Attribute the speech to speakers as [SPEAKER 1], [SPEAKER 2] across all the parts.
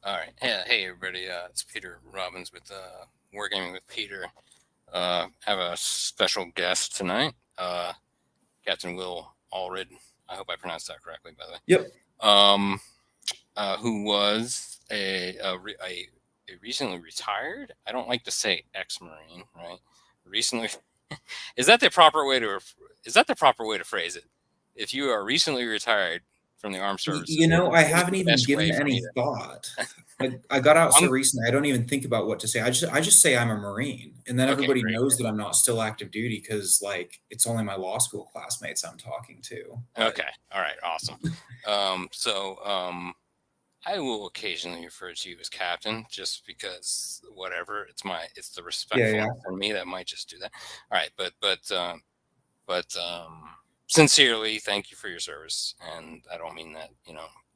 [SPEAKER 1] All right. Hey everybody. It's Peter Robbins with Wargaming with Peter. Have a special guest tonight, Captain Will Allred. I hope I pronounced that correctly, by the way.
[SPEAKER 2] Yep.
[SPEAKER 1] Who was a recently retired. I don't like to say ex-Marine, right? Recently, is that the proper way to phrase it? If you are recently retired from the armed services,
[SPEAKER 2] I
[SPEAKER 1] what is
[SPEAKER 2] haven't
[SPEAKER 1] the
[SPEAKER 2] even
[SPEAKER 1] best
[SPEAKER 2] given
[SPEAKER 1] way
[SPEAKER 2] it
[SPEAKER 1] for me
[SPEAKER 2] any
[SPEAKER 1] to?
[SPEAKER 2] thought. I got out so
[SPEAKER 1] I'm
[SPEAKER 2] recently. I don't even think about what to say. I just say I'm a Marine, and then
[SPEAKER 1] okay.
[SPEAKER 2] everybody
[SPEAKER 1] Great.
[SPEAKER 2] knows that I'm not still active duty because it's only my law school classmates I'm talking to. But
[SPEAKER 1] Okay. All right. Awesome. I will occasionally refer to you as Captain, just because whatever. It's the
[SPEAKER 2] yeah, yeah.
[SPEAKER 1] respectfulness in me that might just do that. All right. But sincerely, thank you for your service, and I don't mean that.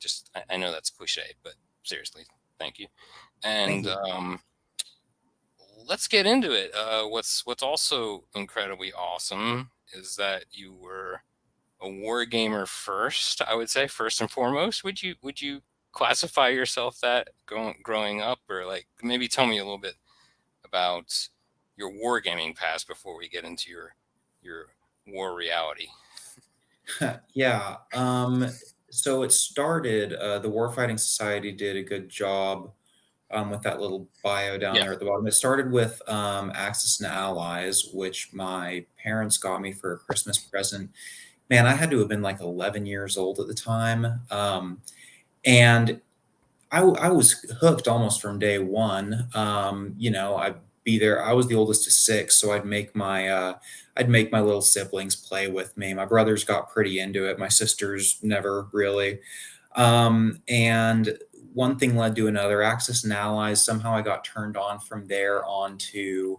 [SPEAKER 1] Just I know that's cliche, but seriously, thank you.
[SPEAKER 2] Thank
[SPEAKER 1] And
[SPEAKER 2] you.
[SPEAKER 1] let's get into it. What's also incredibly awesome is that you were a war gamer first. I would say first and foremost. Would you classify yourself that growing up, or like maybe tell me a little bit about your wargaming past before we get into your war reality?
[SPEAKER 2] Yeah. So it started. The Warfighting Society did a good job with that little bio down
[SPEAKER 1] Yeah.
[SPEAKER 2] there at the bottom. It started with Axis and Allies, which my parents got me for a Christmas present. Man, I had to have been like 11 years old at the time. And I was hooked almost from day one. I'd be there. I was the oldest of six, so I'd make my little siblings play with me. My brothers got pretty into it. My sisters never really. And one thing led to another. Axis and Allies. Somehow I got turned on from there onto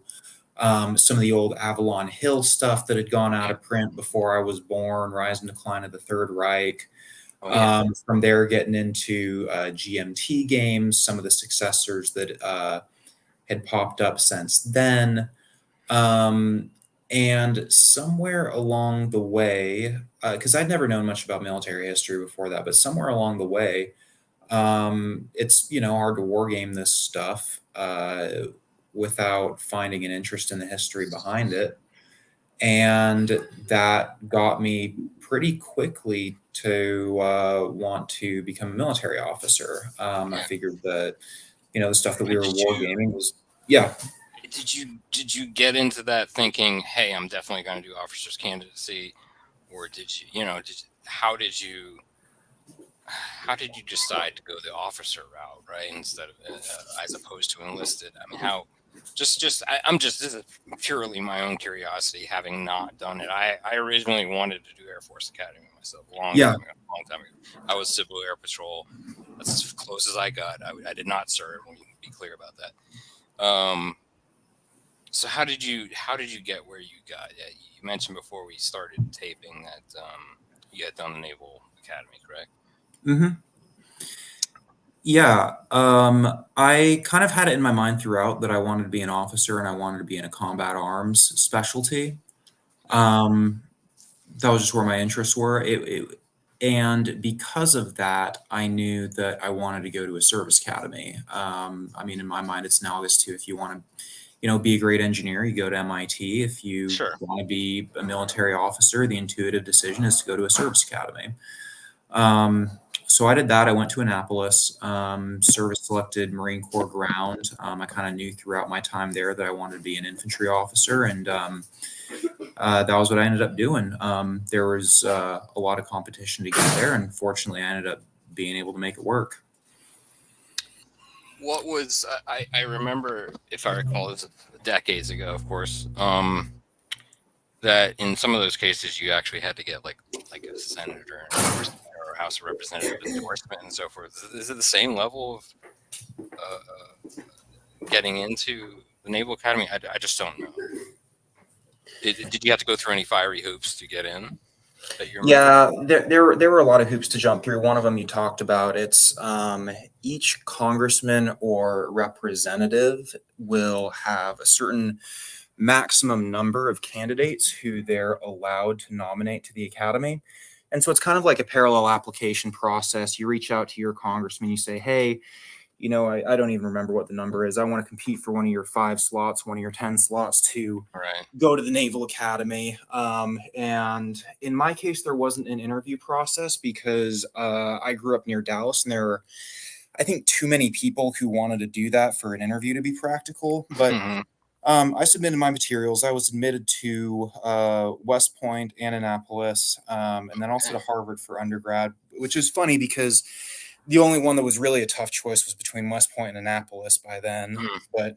[SPEAKER 2] some of the old Avalon Hill stuff that had gone out
[SPEAKER 1] Yeah.
[SPEAKER 2] of print before I was born. Rise and Decline of the Third Reich.
[SPEAKER 1] Oh yeah.
[SPEAKER 2] From there, getting into GMT games, some of the successors that had popped up since then. Um, and somewhere along the way, because I'd never known much about military history before that, but somewhere along the way, it's hard to wargame this stuff without finding an interest in the history behind it, and that got me pretty quickly to want to become a military officer. I
[SPEAKER 1] Yeah.
[SPEAKER 2] figured that the stuff that we
[SPEAKER 1] But
[SPEAKER 2] were wargaming was, yeah.
[SPEAKER 1] did you get into that thinking, hey, I'm definitely going to do officer's candidacy, or did you you know did how did you decide to go the officer route, right, instead of as opposed to enlisted? I mean, how? I'm just this is purely my own curiosity, having not done it. I originally wanted to do Air Force Academy myself a long
[SPEAKER 2] Yeah.
[SPEAKER 1] time ago. A long time ago, I was Civil Air Patrol. That's as close as I got. I did not serve. Let me be clear about that. So how did you get where you got? Yeah, you mentioned before we started taping that you had done the Naval Academy, correct?
[SPEAKER 2] Hmm. Yeah. I kind of had it in my mind throughout that I wanted to be an officer and I wanted to be in a combat arms specialty.
[SPEAKER 1] Okay.
[SPEAKER 2] Um, that was just where my interests were. And because of that, I knew that I wanted to go to a service academy. I mean, in my mind, it's analogous to if you want to, be a great engineer, you go to MIT. If you
[SPEAKER 1] Sure.
[SPEAKER 2] want to be a military officer, the intuitive decision is to go to a service academy. Um, so I did that. I went to Annapolis, service selected Marine Corps ground. I kind of knew throughout my time there that I wanted to be an infantry officer, and that was what I ended up doing. There was a lot of competition to get there, and fortunately, I ended up being able to make it work.
[SPEAKER 1] What was I remember, if I recall, this decades ago, of course, that in some of those cases you actually had to get like a senator endorsement or a House of Representative endorsement and so forth. Is it the same level of getting into the Naval Academy? I just don't know. Did you have to go through any fiery hoops to get in that you remember?
[SPEAKER 2] Yeah, there were a lot of hoops to jump through. One of them you talked about. It's each congressman or representative will have a certain maximum number of candidates who they're allowed to nominate to the academy. And so it's kind of like a parallel application process. You reach out to your congressman, you say, hey,
[SPEAKER 3] I don't even remember what the number is. I want to compete for one of your 5 slots, one of your 10 slots to
[SPEAKER 1] Right.
[SPEAKER 3] go to the Naval Academy. And in my case, there wasn't an interview process because I grew up near Dallas, and there were, I think, too many people who wanted to do that for an interview to be practical. But
[SPEAKER 1] Mhm.
[SPEAKER 3] I submitted my materials. I was admitted to West Point and Annapolis, and then also
[SPEAKER 1] Okay.
[SPEAKER 3] to Harvard for undergrad, which is funny because the only one that was really a tough choice was between West Point and Annapolis by then.
[SPEAKER 1] Mm.
[SPEAKER 3] But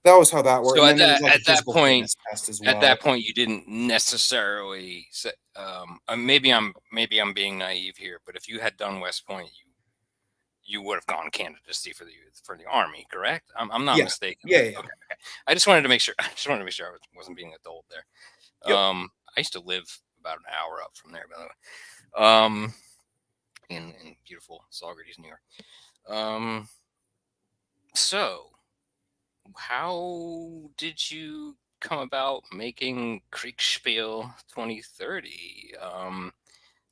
[SPEAKER 3] that was how that worked.
[SPEAKER 1] So
[SPEAKER 3] And then there was like a physical
[SPEAKER 1] point,
[SPEAKER 3] fitness test as
[SPEAKER 1] at
[SPEAKER 3] well.
[SPEAKER 1] that point, you didn't necessarily say, maybe I'm being naive here, but if you had done West Point, you would have gone candidacy for the Army, correct? I'm not
[SPEAKER 3] Yeah.
[SPEAKER 1] mistaken,
[SPEAKER 3] Yeah.
[SPEAKER 1] right?
[SPEAKER 3] Yeah.
[SPEAKER 1] Okay, okay. I just wanted to make sure. I just wanted to make sure I wasn't being adult there.
[SPEAKER 3] Yep.
[SPEAKER 1] I used to live about an hour up from there, by the way. In beautiful Saugerties, New York. So how did you come about making Kriegsspiel 2030?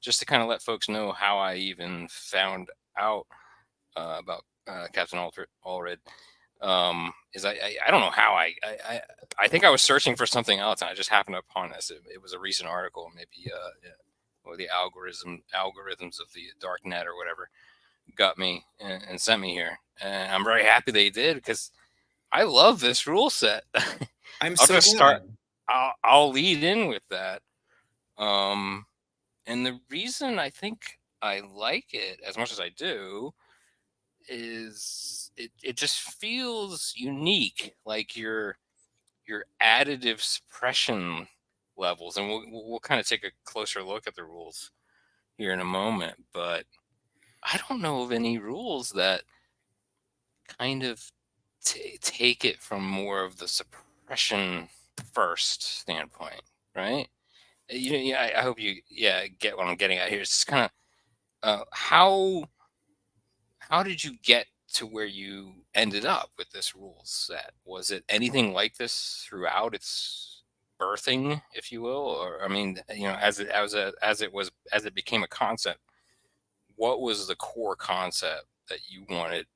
[SPEAKER 1] Just to kind of let folks know how I even found out about Captain Allred. Is I don't know how I think I was searching for something else and I just happened upon this. It was a recent article, maybe yeah, or the algorithms of the dark net or whatever got me and sent me here. And I'm very happy they did because I love this rule set.
[SPEAKER 3] I'm
[SPEAKER 1] I'll
[SPEAKER 3] so
[SPEAKER 1] just start.
[SPEAKER 3] glad.
[SPEAKER 1] I'll lead in with that. Um, and the reason I think I like it as much as I do is it just feels unique, like your additive suppression levels, and we'll kind of take a closer look at the rules here in a moment. But I don't know of any rules that kind of take it from more of the suppression first standpoint, right? Yeah, I hope you get what I'm getting at here. It's kind of how did you get to where you ended up with this rule set? Was it anything like this throughout its birthing, if you will, or I mean, as it became a concept? What was the core concept that you wanted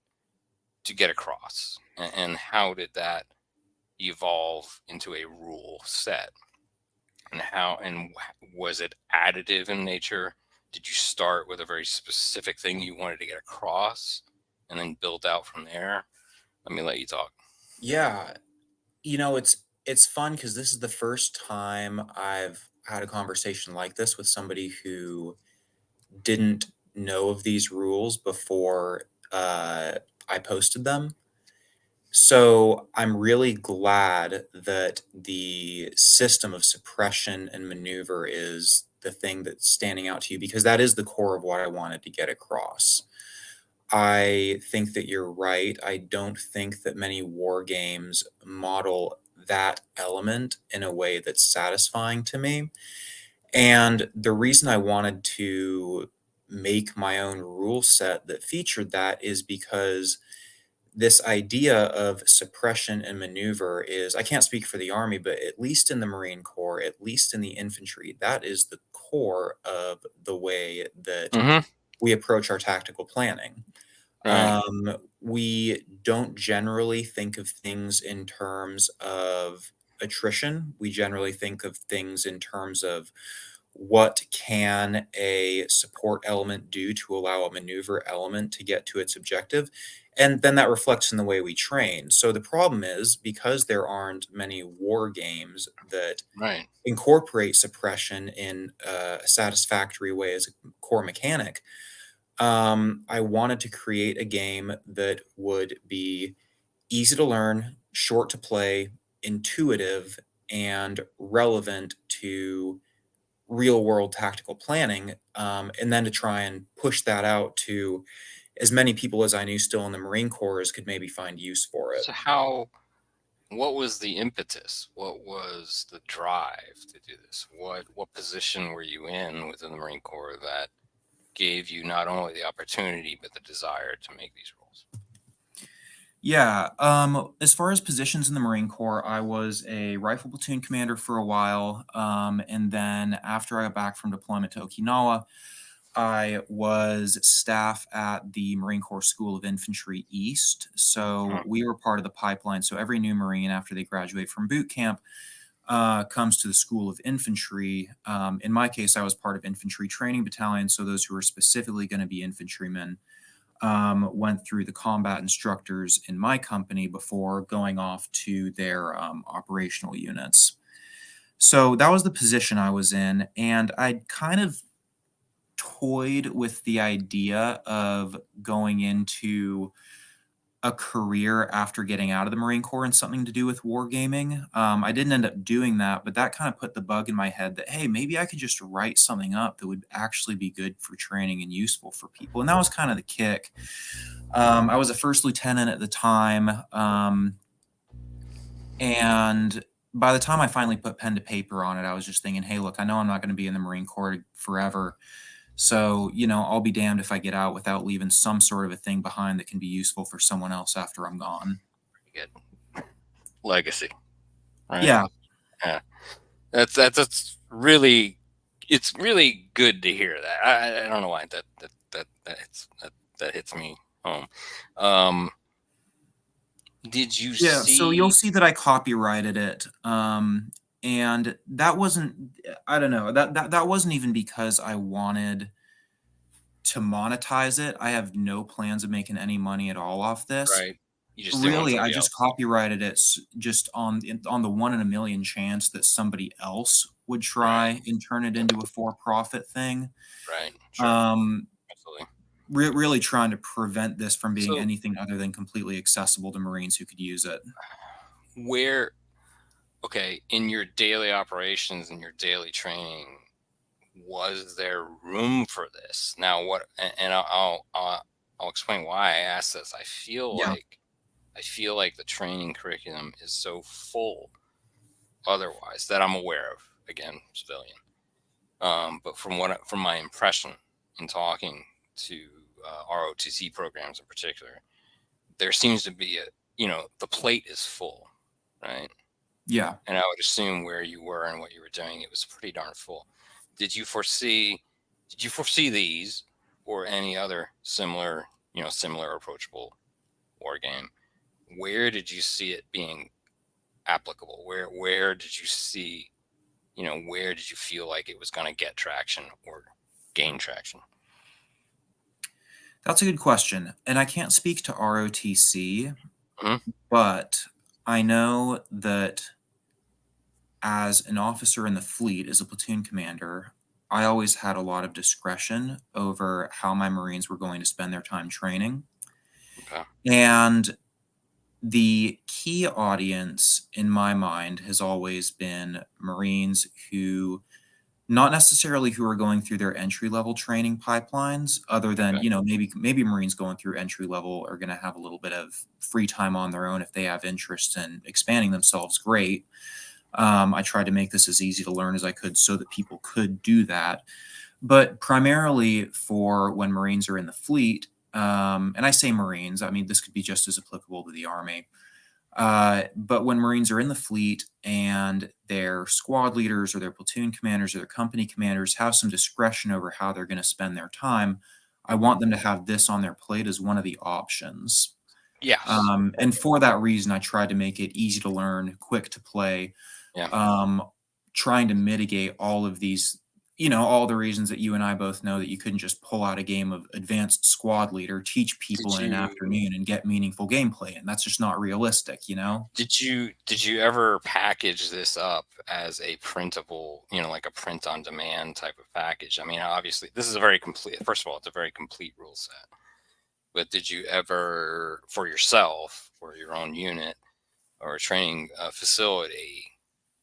[SPEAKER 1] to get across, and how did that evolve into a rule set? And was it additive in nature? Did you start with a very specific thing you wanted to get across and then build out from there? Let me let you talk.
[SPEAKER 3] Yeah. It's fun because this is the first time I've had a conversation like this with somebody who didn't know of these rules before I posted them. So I'm really glad that the system of suppression and maneuver is the thing that's standing out to you because that is the core of what I wanted to get across. I think that you're right. I don't think that many war games model that element in a way that's satisfying to me. And the reason I wanted to make my own rule set that featured that is because this idea of suppression and maneuver is, I can't speak for the Army, but at least in the Marine Corps, at least in the infantry, that is the core of the way that
[SPEAKER 1] Mm-hmm.
[SPEAKER 3] we approach our tactical planning.
[SPEAKER 1] Right.
[SPEAKER 3] We don't generally think of things in terms of attrition. We generally think of things in terms of what can a support element do to allow a maneuver element to get to its objective, and then that reflects in the way we train. So the problem is because there aren't many war games that
[SPEAKER 1] Right.
[SPEAKER 3] incorporate suppression in a satisfactory way as a core mechanic. I wanted to create a game that would be easy to learn, short to play, intuitive, and relevant to real world tactical planning, and then to try and push that out to as many people as I knew still in the Marine Corps as could maybe find use for it.
[SPEAKER 1] So what was the impetus? What was the drive to do this? What position were you in within the Marine Corps that gave you not only the opportunity but the desire to make these rules?
[SPEAKER 3] Yeah, as far as positions in the Marine Corps, I was a rifle platoon commander for a while, and then after I got back from deployment to Okinawa, I was staff at the Marine Corps School of Infantry East. So we were part of the pipeline. So every new Marine, after they graduate from boot camp, comes to the School of Infantry. In my case, I was part of Infantry Training Battalion. So those who were specifically going to be infantrymen went through the combat instructors in my company before going off to their operational units. So that was the position I was in. And I'd kind of toyed with the idea of going into a career after getting out of the Marine Corps and something to do with wargaming. I didn't end up doing that, but that kind of put the bug in my head that, hey, maybe I could just write something up that would actually be good for training and useful for people. And that was kind of the kick. I was a first lieutenant at the time. And by the time I finally put pen to paper on it, I was just thinking, hey, look, I know I'm not going to be in the Marine Corps forever. So, I'll be damned if I get out without leaving some sort of a thing behind that can be useful for someone else after I'm gone.
[SPEAKER 1] Good legacy, right?
[SPEAKER 3] Yeah.
[SPEAKER 1] Yeah. That's really, it's really good to hear that. I don't know why that hits me home. Did you
[SPEAKER 3] Yeah, so you'll
[SPEAKER 1] see?
[SPEAKER 3] see that I copyrighted it. And that wasn't, I don't know, that wasn't even because I wanted to monetize it. I have no plans of making any money at all off this.
[SPEAKER 1] Right. You just didn't want
[SPEAKER 3] Really, I
[SPEAKER 1] somebody
[SPEAKER 3] just
[SPEAKER 1] else.
[SPEAKER 3] copyrighted it just on the 1 in a million chance that somebody else would
[SPEAKER 1] Right.
[SPEAKER 3] try and turn it into a for-profit thing.
[SPEAKER 1] Right. Sure.
[SPEAKER 3] Um,
[SPEAKER 1] Absolutely.
[SPEAKER 3] really trying to prevent this from being
[SPEAKER 1] So
[SPEAKER 3] anything other than completely accessible to Marines who could use it.
[SPEAKER 1] where, okay, in your daily operations and your daily training, was there room for this? Now, what? And I'll explain why I asked this.
[SPEAKER 3] Yeah.
[SPEAKER 1] I feel like the training curriculum is so full otherwise that I'm aware of. Again, civilian. But from my impression in talking to ROTC programs in particular, there seems to be the plate is full, right?
[SPEAKER 3] Yeah.
[SPEAKER 1] And I would assume where you were and what you were doing, it was pretty darn full. Did you foresee these or any other similar approachable war game? Where did you see it being applicable? Where did you see, where did you feel like it was going to get traction or gain traction?
[SPEAKER 3] That's a good question. And I can't speak to ROTC,
[SPEAKER 1] Mhm.
[SPEAKER 3] but I know that as an officer in the fleet, as a platoon commander, I always had a lot of discretion over how my Marines were going to spend their time training.
[SPEAKER 1] Okay.
[SPEAKER 3] And the key audience in my mind has always been Marines who not necessarily who are going through their entry level training pipelines, other than,
[SPEAKER 1] Okay.
[SPEAKER 3] maybe Marines going through entry level are going to have a little bit of free time on their own if they have interest in expanding themselves. Great. I tried to make this as easy to learn as I could so that people could do that. But primarily for when Marines are in the fleet, and I say Marines, I mean, this could be just as applicable to the Army. But when Marines are in the fleet and their squad leaders or their platoon commanders or their company commanders have some discretion over how they're going to spend their time, I want them to have this on their plate as one of the options.
[SPEAKER 1] Yes.
[SPEAKER 3] And for that reason, I tried to make it easy to learn, quick to play,
[SPEAKER 1] Yeah.
[SPEAKER 3] trying to mitigate all of these, all the reasons that you and I both know that you couldn't just pull out a game of advanced squad leader, teach people
[SPEAKER 1] Did
[SPEAKER 3] in an
[SPEAKER 1] you
[SPEAKER 3] afternoon and get meaningful gameplay. And that's just not realistic.
[SPEAKER 1] did you ever package this up as a printable, like a print on demand type of package? I mean, obviously, this is a very complete. First of all, it's a very complete rule set. But did you ever, for yourself, for your own unit or a training facility,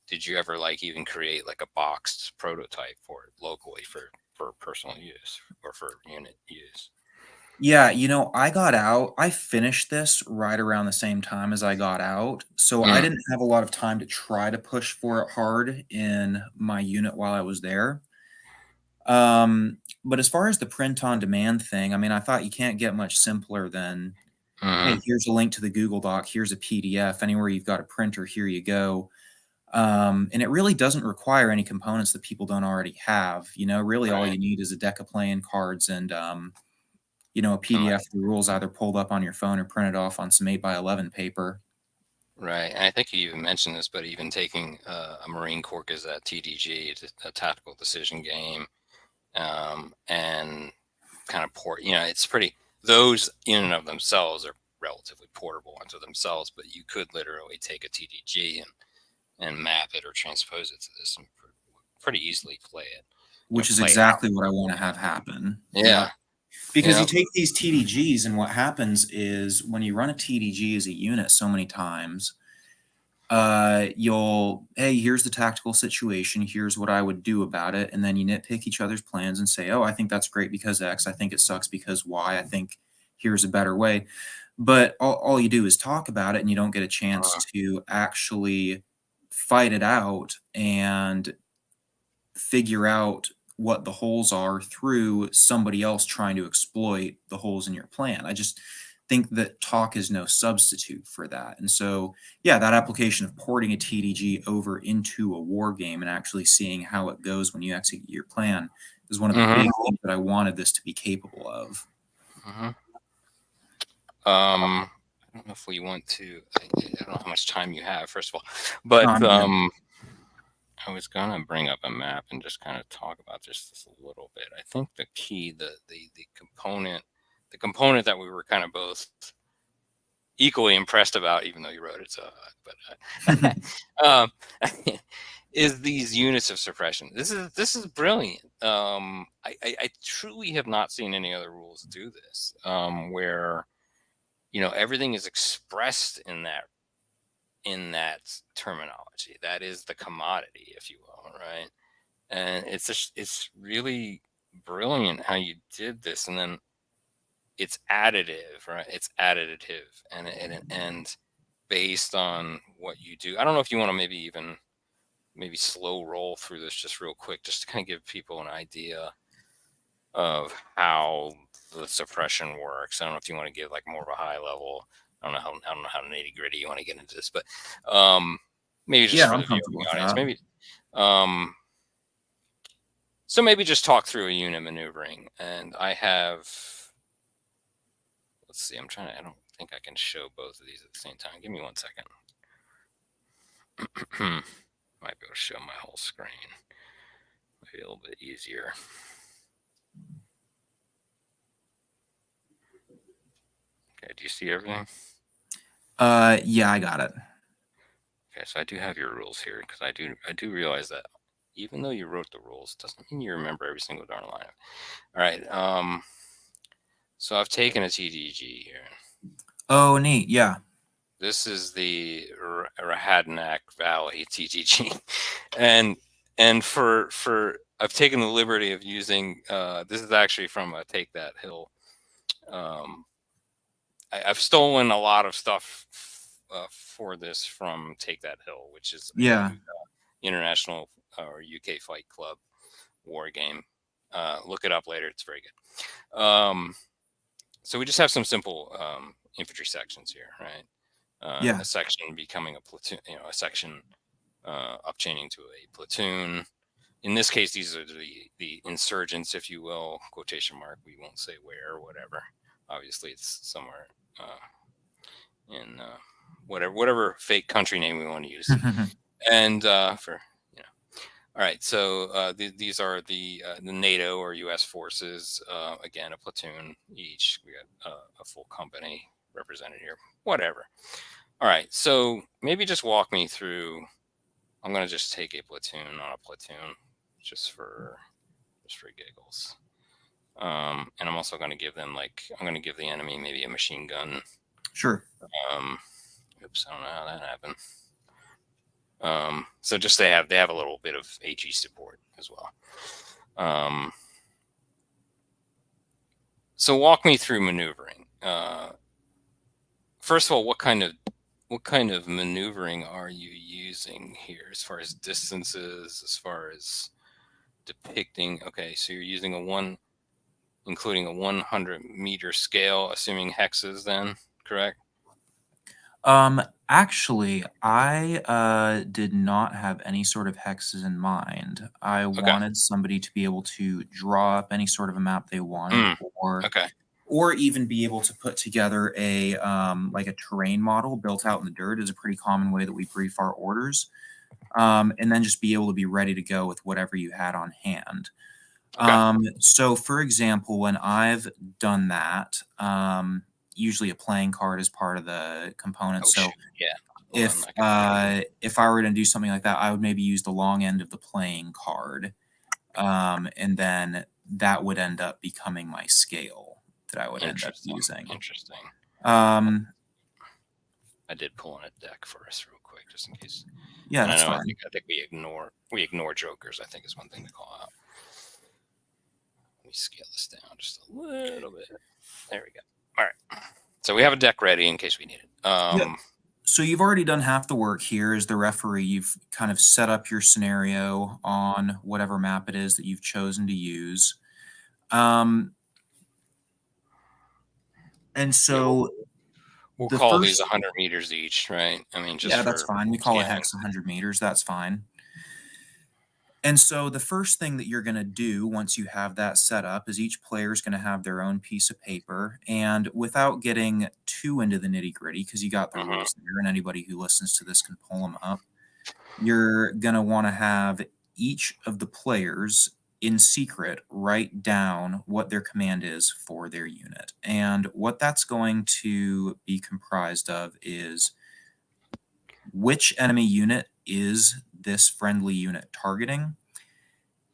[SPEAKER 1] did you ever like even create like a boxed prototype for it locally for personal use or for unit use?
[SPEAKER 3] Yeah, I finished this right around the same time as I got out. So I
[SPEAKER 1] Mm,
[SPEAKER 3] didn't have a lot of time to try to push for it hard in my unit while I was there. But as far as the print on demand thing, I mean, I thought you can't get much simpler than, hey,
[SPEAKER 1] mhm.
[SPEAKER 3] here's a link to the Google Doc, here's a PDF, anywhere you've got a printer, here you go. And it really doesn't require any components that people don't already have. Really all
[SPEAKER 1] Right.
[SPEAKER 3] you need is a deck of playing cards and, a
[SPEAKER 1] And
[SPEAKER 3] PDF of the rules either pulled up on your phone or printed off on some 8x11 paper.
[SPEAKER 1] right. And I think you even mentioned this, but even taking a Marine Corps Gazette TDG, it's a tactical decision game, and kind of it's pretty, those in and of themselves are relatively portable unto themselves, but you could literally take a TDG and map it or transpose it to this and pretty easily play it,
[SPEAKER 3] Which is
[SPEAKER 1] play it out.
[SPEAKER 3] exactly what I want to have happen.
[SPEAKER 1] Yeah.
[SPEAKER 3] Because you
[SPEAKER 1] Yeah.
[SPEAKER 3] take these TDGs, and what happens is when you run a TDG as a unit so many times, hey, here's the tactical situation. Here's what I would do about it. And then you nitpick each other's plans and say, oh, I think that's great because X. I think it sucks because Y. I think here's a better way. But all you do is talk about it, and you don't get a chance to actually fight it out and figure out what the holes are through somebody else trying to exploit the holes in your plan. I just think that talk is no substitute for that. And so, yeah, that application of porting a TDG over into a war game and actually seeing how it goes when you execute your plan is one of the big things that I wanted this to be capable of.
[SPEAKER 1] I don't know if we want to. I don't know how much time you have, first of all, but I was gonna bring up a map and just kind of talk about this a little bit. I think the key, the component that we were kind of both equally impressed about, even though you wrote it, so is these units of suppression. This is brilliant. I truly have not seen any other rules do this, where everything is expressed in that terminology. That is the commodity, if you will, right? And it's really brilliant how you did this, and then it's additive, right? It's additive, and based on what you do. I don't know if you want to maybe slow roll through this just real quick, just to kind of give people an idea of how the suppression works. I don't know if you want to give like more of a high level. I don't know how nitty gritty you want to get into this, but maybe just for
[SPEAKER 3] I'm
[SPEAKER 1] the viewing
[SPEAKER 3] comfortable with
[SPEAKER 1] audience,
[SPEAKER 3] that.
[SPEAKER 1] maybe. So maybe just talk through a unit maneuvering, and I have. Let's see. I don't think I can show both of these at the same time. Give me 1 second. Might be able to show my whole screen. Might be a little bit easier. Okay, do you see everything?
[SPEAKER 3] Yeah, I got it.
[SPEAKER 1] Okay, so I do have your rules here, because I do realize that even though you wrote the rules, doesn't mean you remember every single darn line. All right. So I've taken a TDG here.
[SPEAKER 3] Oh, neat. Yeah.
[SPEAKER 1] This is the Rahadnak Valley TGG, and for I've taken the liberty of using. This is actually from Take That Hill. I've stolen a lot of stuff for this from Take That Hill, which is international or UK Fight Club war game. Look it up later; it's very good. So we just have some simple infantry sections here, right? A section becoming a platoon, a section upchaining to a platoon. In this case, these are the insurgents, if you will, quotation mark. We won't say where or whatever. Obviously, it's somewhere in whatever fake country name we want to use. And all right. So these are the NATO or U.S. forces. Again, a platoon each. We got a full company represented here. Whatever. All right, so maybe just walk me through. I'm going to just take a platoon on a platoon, just for giggles. And I'm also going to give them I'm going to give the enemy maybe a machine gun.
[SPEAKER 3] Sure.
[SPEAKER 1] Oops, I don't know how that happened. So just they have a little bit of HE support as well. So walk me through maneuvering. First of all, what kind of maneuvering are you using here, as far as distances, as far as depicting? Okay, so you're using including a 100-meter scale, assuming hexes, then, correct?
[SPEAKER 3] Actually, I did not have any sort of hexes in mind. I
[SPEAKER 1] Okay.
[SPEAKER 3] wanted somebody to be able to draw up any sort of a map they wanted,
[SPEAKER 1] Mm, okay.
[SPEAKER 3] or even be able to put together a like a terrain model built out in the dirt is a pretty common way that we brief our orders, and then just be able to be ready to go with whatever you had on hand.
[SPEAKER 1] Okay.
[SPEAKER 3] So, for example, when I've done that, usually a playing card is part of the component.
[SPEAKER 1] Oh
[SPEAKER 3] So
[SPEAKER 1] shoot. Yeah. Hold on. I could.
[SPEAKER 3] if I were to do something like that, I would maybe use the long end of the playing card, and then that would end up becoming my scale that I would end up
[SPEAKER 1] Interesting.
[SPEAKER 3] using.
[SPEAKER 1] Interesting.
[SPEAKER 3] Um,
[SPEAKER 1] I did pull in a deck for us real quick, just in case.
[SPEAKER 3] yeah,
[SPEAKER 1] And I
[SPEAKER 3] that's
[SPEAKER 1] know
[SPEAKER 3] fine.
[SPEAKER 1] I think we ignore jokers. I think is one thing to call out. Let me scale this down just a little bit. There we go. All right. So we have a deck ready in case we need it.
[SPEAKER 3] Yep. So you've already done half the work here as the referee. You've kind of set up your scenario on whatever map it is that you've chosen to use. And
[SPEAKER 1] Yeah,
[SPEAKER 3] so
[SPEAKER 1] we'll
[SPEAKER 3] the
[SPEAKER 1] call these
[SPEAKER 3] first,
[SPEAKER 1] 100 meters each, right? I mean, just
[SPEAKER 3] yeah, that's
[SPEAKER 1] for
[SPEAKER 3] fine. We call a
[SPEAKER 1] scanning.
[SPEAKER 3] hex 100 meters. That's fine. And so the first thing that you're going to do once you have that set up is each player is going to have their own piece of paper. And without getting too into the nitty gritty, because you got the
[SPEAKER 1] Mm-hmm.
[SPEAKER 3] rules there and anybody who listens to this can pull them up, you're going to want to have each of the players in secret write down what their command is for their unit. And what that's going to be comprised of is which enemy unit is this friendly unit targeting,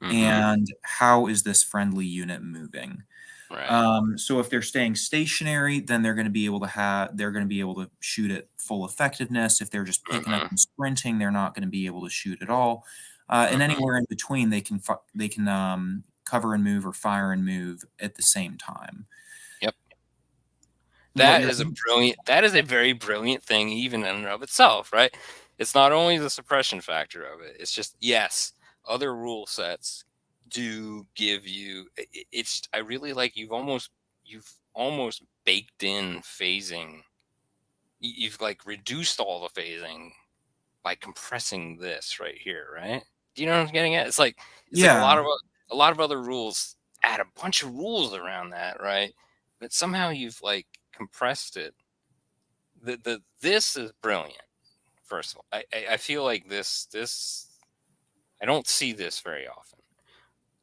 [SPEAKER 1] Mm-hmm.
[SPEAKER 3] and how is this friendly unit moving.
[SPEAKER 1] Right.
[SPEAKER 3] So if they're staying stationary, then they're going to be able to shoot at full effectiveness. If they're just picking up
[SPEAKER 1] Mm-hmm.
[SPEAKER 3] and sprinting, they're not going to be able to shoot at all. And
[SPEAKER 1] Mm-hmm.
[SPEAKER 3] anywhere in between, they can cover and move or fire and move at the same time.
[SPEAKER 1] Yep.
[SPEAKER 3] What
[SPEAKER 1] That
[SPEAKER 3] you're
[SPEAKER 1] is a very brilliant thing, even in and of itself, right? It's not only the suppression factor of it. It's just, yes, other rule sets do give you. It's. I really like you've almost baked in phasing. You've like reduced all the phasing by compressing this right here, right? Do you know what I'm getting at? It's like
[SPEAKER 3] Yeah,
[SPEAKER 1] a lot of other rules add a bunch of rules around that, right? But somehow you've like compressed it. This is brilliant. First of all, I feel like this I don't see this very often.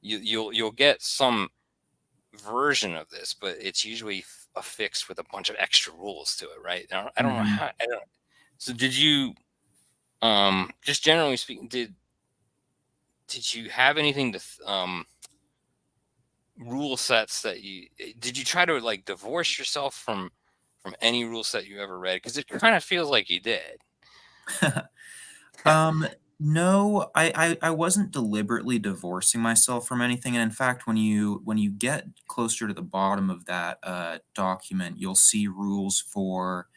[SPEAKER 1] You'll get some version of this, but it's usually affixed with a bunch of extra rules to it, right? I don't know
[SPEAKER 3] mhm.
[SPEAKER 1] how. I don't. So did you just generally speaking, did you have anything to rule sets that did you try to like divorce yourself from any rule set you ever read? Because it kind of feels like you did.
[SPEAKER 3] Um, no, I wasn't deliberately divorcing myself from anything. And in fact, when you get closer to the bottom of that document, you'll see rules for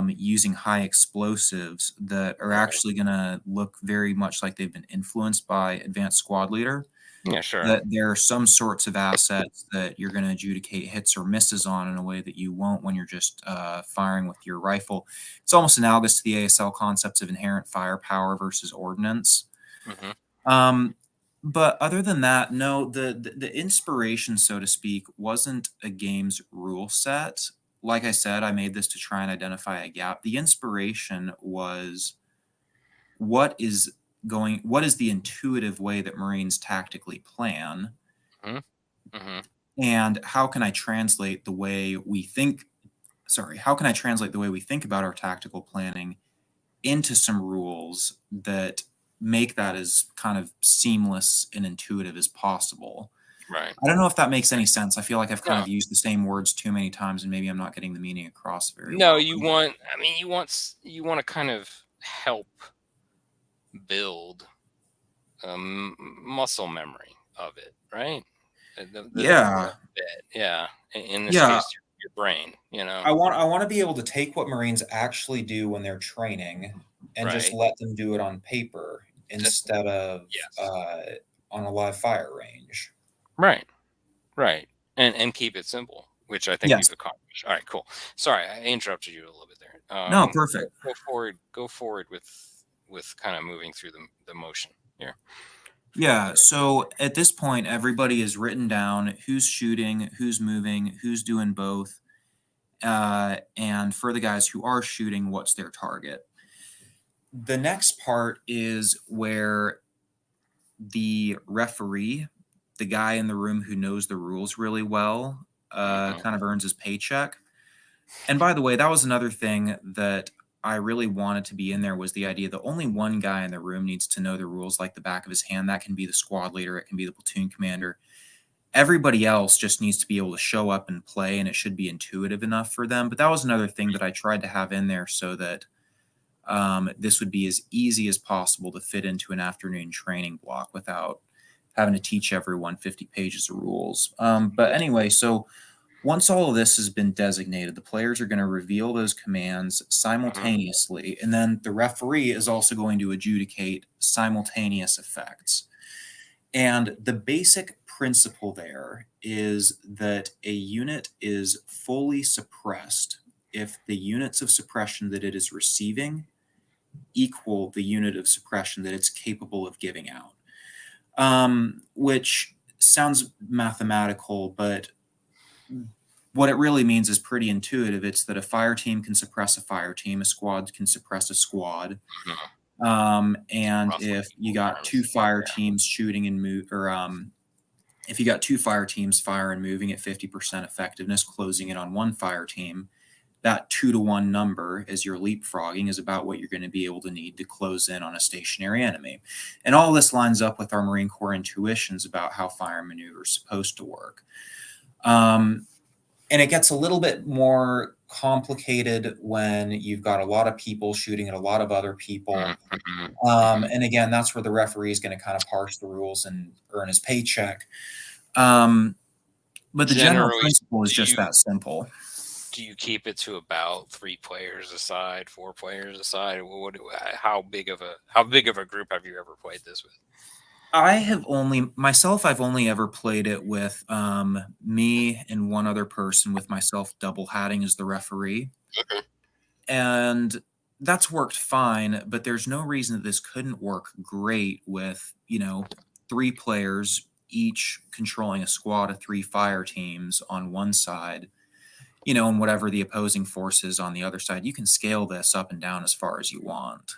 [SPEAKER 3] using high explosives that are
[SPEAKER 1] Right.
[SPEAKER 3] actually going to look very much like they've been influenced by Advanced Squad Leader.
[SPEAKER 1] Yeah, sure.
[SPEAKER 3] That there are some sorts of assets that you're going to adjudicate hits or misses on in a way that you won't when you're just firing with your rifle. It's almost analogous to the ASL concepts of inherent firepower versus ordnance.
[SPEAKER 1] Hmm.
[SPEAKER 3] Um, but other than that, no, the inspiration, so to speak, wasn't a game's rule set. Like I said, I made this to try and identify a gap. The inspiration was what is the intuitive way that Marines tactically plan,
[SPEAKER 1] Hmm. Hmm.
[SPEAKER 3] and how can I translate the way we think how can I translate the way we think about our tactical planning into some rules that make that as kind of seamless and intuitive as possible.
[SPEAKER 1] Right.
[SPEAKER 3] I don't know if that makes any sense. I feel like I've kind
[SPEAKER 1] No,
[SPEAKER 3] of used the same words too many times and maybe I'm not getting the meaning across very
[SPEAKER 1] no.
[SPEAKER 3] well.
[SPEAKER 1] You want. I mean, you want to kind of help build muscle memory of it, right?
[SPEAKER 3] Yeah.
[SPEAKER 1] Bit, yeah. In this
[SPEAKER 3] Yeah.
[SPEAKER 1] case, your brain. You know.
[SPEAKER 2] I want to be able to take what Marines actually do when they're training and just
[SPEAKER 1] Right.
[SPEAKER 2] let them do it on paper
[SPEAKER 1] That's
[SPEAKER 2] instead of
[SPEAKER 1] yes.
[SPEAKER 2] on a live fire range.
[SPEAKER 1] Right. Right. And keep it simple, which I think
[SPEAKER 3] Yes.
[SPEAKER 1] we've accomplished. All right, cool. Sorry, I interrupted you a little bit there.
[SPEAKER 3] No, perfect.
[SPEAKER 1] Go forward with kind of moving through the motion here.
[SPEAKER 3] Yeah, so at this point, everybody has written down who's shooting, who's moving, who's doing both, and for the guys who are shooting, what's their target. The next part is where the referee, the guy in the room who knows the rules really well, kind of earns his paycheck. And by the way, that was another thing that I really wanted to be in there, was the idea that only one guy in the room needs to know the rules like the back of his hand. That can be the squad leader, it can be the platoon commander. Everybody else just needs to be able to show up and play, and it should be intuitive enough for them. But that was another thing that I tried to have in there so that this would be as easy as possible to fit into an afternoon training block without having to teach everyone 50 pages of rules. But anyway, so once all of this has been designated, the players are going to reveal those commands simultaneously, and then the referee is also going to adjudicate simultaneous effects. And the basic principle there is that a unit is fully suppressed if the units of suppression that it is receiving equal the unit of suppression that it's capable of giving out. Which sounds mathematical, but what it really means is pretty intuitive. It's that a fire team can suppress a fire team, a squad can suppress a squad. And
[SPEAKER 1] Roughly
[SPEAKER 3] if you
[SPEAKER 1] equal
[SPEAKER 3] got
[SPEAKER 1] terms.
[SPEAKER 3] two fire teams shooting and move, or if you got two fire teams fire and moving at 50% effectiveness, closing in on one fire team, that 2-to-1 number as you're leapfrogging is about what you're going to be able to need to close in on a stationary enemy. And all this lines up with our Marine Corps intuitions about how fire maneuver is supposed to work. And it gets a little bit more complicated when you've got a lot of people shooting at a lot of other people. And again, that's where the referee is going to kind of parse the rules and earn his paycheck. But the general principle is just that simple.
[SPEAKER 1] Do you keep it to about 3 players aside, 4 players aside? How big of a group have you ever played this with?
[SPEAKER 3] I've only ever played it with me and one other person, with myself double hatting as the referee.
[SPEAKER 1] Okay.
[SPEAKER 3] And that's worked fine, but there's no reason that this couldn't work great with, 3 players, each controlling a squad of 3 fire teams on one side, and whatever the opposing force is on the other side. You can scale this up and down as far as you want.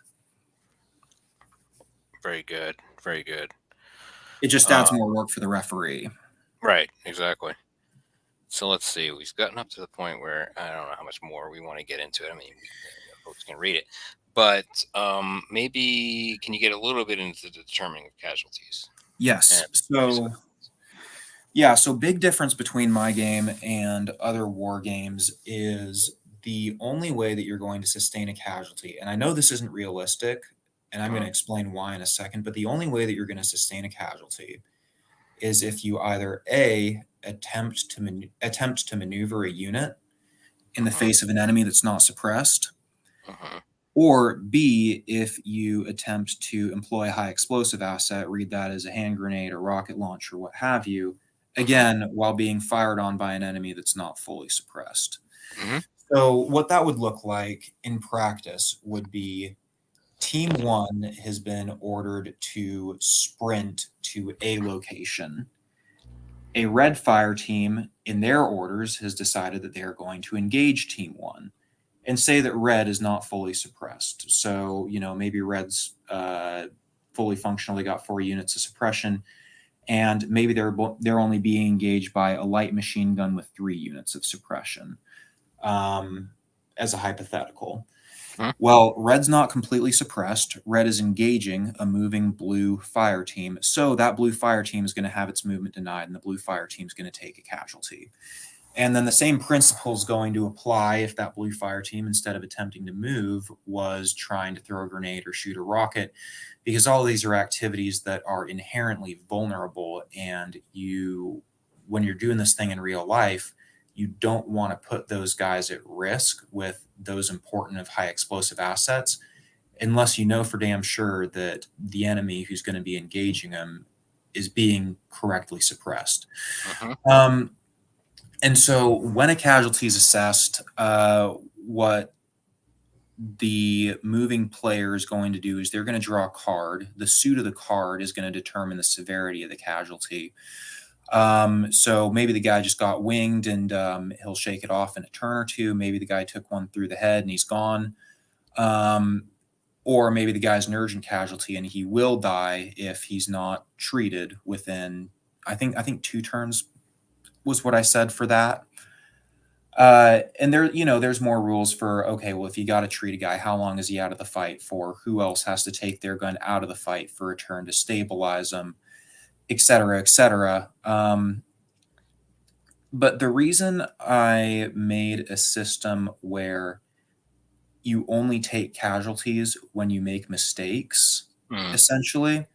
[SPEAKER 1] Very good. Very good.
[SPEAKER 3] It just adds more work for the referee.
[SPEAKER 1] Right, exactly. So let's see. We've gotten up to the point where I don't know how much more we want to get into it. I mean, folks can read it, but maybe can you get a little bit into the determining of casualties?
[SPEAKER 3] Yes. So big difference between my game and other war games is the only way that you're going to sustain a casualty. And I know this isn't realistic, and I'm going to explain why in a second, but the only way that you're going to sustain a casualty is if you either attempt to maneuver a unit in the face of an enemy that's not suppressed, or B, if you attempt to employ a high explosive asset, read that as a hand grenade or rocket launcher, what have you, again, while being fired on by an enemy that's not fully suppressed. So what that would look like in practice would be Team 1 has been ordered to sprint to a location. A red fire team, in their orders, has decided that they are going to engage Team 1 and say that red is not fully suppressed. So, maybe red's fully functionally got 4 units of suppression, and maybe they're only being engaged by a light machine gun with 3 units of suppression, as a hypothetical. Well, red's not completely suppressed. Red is engaging a moving blue fire team. So that blue fire team is going to have its movement denied, and the blue fire team is going to take a casualty. And then the same principle is going to apply if that blue fire team, instead of attempting to move, was trying to throw a grenade or shoot a rocket, because all of these are activities that are inherently vulnerable. And when you're doing this thing in real life, you don't want to put those guys at risk with those important of high explosive assets unless you know for damn sure that the enemy who's going to be engaging them is being correctly suppressed.
[SPEAKER 2] And so when a casualty is assessed, what the moving player is going to do is they're going to draw a card. The suit of the card is going to determine the severity of the casualty. So maybe the guy just got winged and he'll shake it off in a turn or two. Maybe the guy took one through the head and he's gone. Or maybe the guy's an urgent casualty and he will die if he's not treated within, I think 2 turns was what I said for that. And there, there's more rules for, okay, well, if you got to treat a guy, how long is he out of the fight for? Who else has to take their gun out of the fight for a turn to stabilize them, et cetera, et cetera. But the reason I made a system where you only take casualties when you make mistakes, essentially,